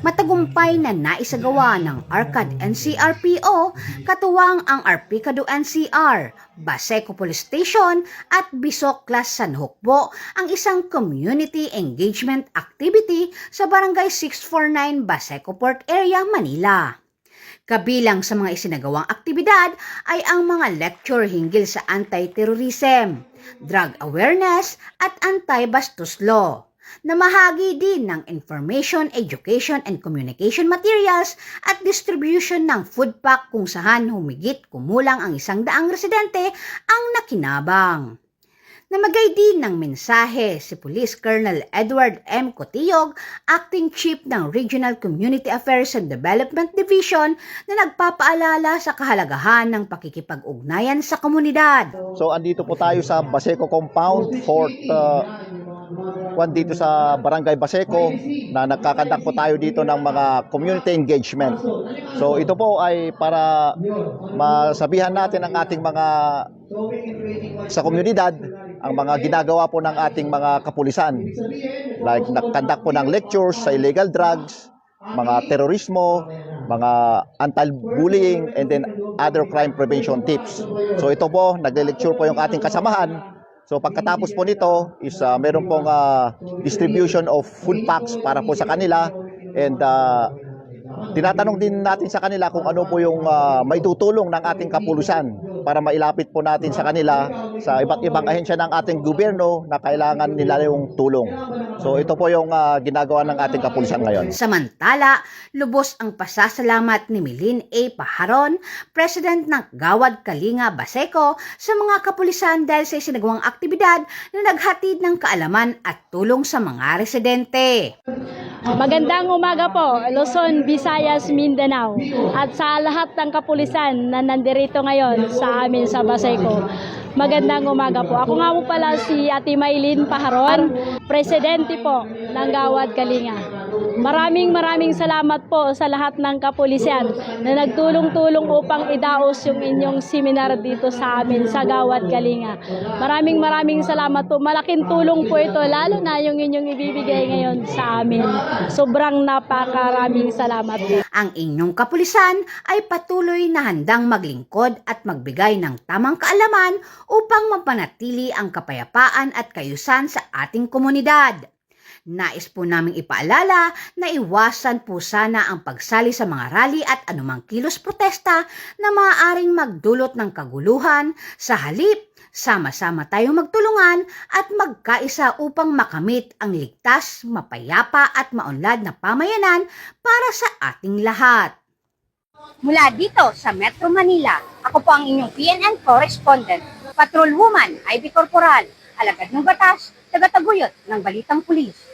Matagumpay na naisagawa ng ARCAD NCRPO, katuwang ang Arpicado NCR, Baseco Police Station at Bisok Class San Hukbo ang isang community engagement activity sa Barangay 649 Baseco Port Area, Manila. Kabilang sa mga isinagawang aktibidad ay ang mga lecture hinggil sa anti-terrorism, drug awareness at anti-bastos law. Namahagi din ng information, education and communication materials at distribution ng food pack kung saan humigit kumulang ang 100 residente ang nakinabang. Namagay din ng mensahe si Police Colonel Edward M. Cotillog, Acting Chief ng Regional Community Affairs and Development Division, na nagpapaalala sa kahalagahan ng pakikipag-ugnayan sa komunidad. So andito po tayo sa Baseco Compound, dito sa Barangay Baseco, na nagkakandak po tayo dito ng mga community engagement. So ito po ay para masabihan natin ang ating mga sa komunidad ang mga ginagawa po ng ating mga kapulisan. Like nagkandak po ng lectures sa illegal drugs, mga terorismo, mga anti-bullying, and then other crime prevention tips. So ito po, nagle-lecture po yung ating kasamahan. So pagkatapos po nito is meron pong distribution of food packs para po sa kanila, and tinatanong din natin sa kanila kung ano po yung maitutulong ng ating kapulisan para mailapit po natin sa kanila sa iba't ibang ahensya ng ating gobyerno na kailangan nila yung tulong. So ito po yung ginagawa ng ating kapulisan ngayon. Samantala, lubos ang pasasalamat ni Milin A. Paharon, President ng Gawad Kalinga Baseco, sa mga kapulisan dahil sa isinagawang aktibidad na naghatid ng kaalaman at tulong sa mga residente. Magandang umaga po, Luzon, Visayas, Mindanao, at sa lahat ng kapulisan na nandirito ngayon sa amin sa Baseco. Magandang umaga po. Ako nga po pala si Ate Maylin Paharon, Presidente po ng Gawad Kalinga. Maraming salamat po sa lahat ng kapulisan na nagtulong-tulong upang idaos yung inyong seminar dito sa amin sa Gawad Kalinga. Maraming salamat po. Malaking tulong po ito, lalo na yung inyong ibibigay ngayon sa amin. Sobrang napakaraming salamat po. Ang inyong kapulisan ay patuloy na handang maglingkod at magbigay ng tamang kaalaman upang mapanatili ang kapayapaan at kayusan sa ating komunidad. Nais po naming ipaalala na iwasan po sana ang pagsali sa mga rally at anumang kilos protesta na maaaring magdulot ng kaguluhan. Sa halip, sama-sama tayong magtulungan at magkaisa upang makamit ang ligtas, mapayapa at maunlad na pamayanan para sa ating lahat. Mula dito sa Metro Manila, ako po ang inyong PNN correspondent, Patrol Woman Ivy Corporal, alagad ng batas, tagataguyod ng Balitang Pulis.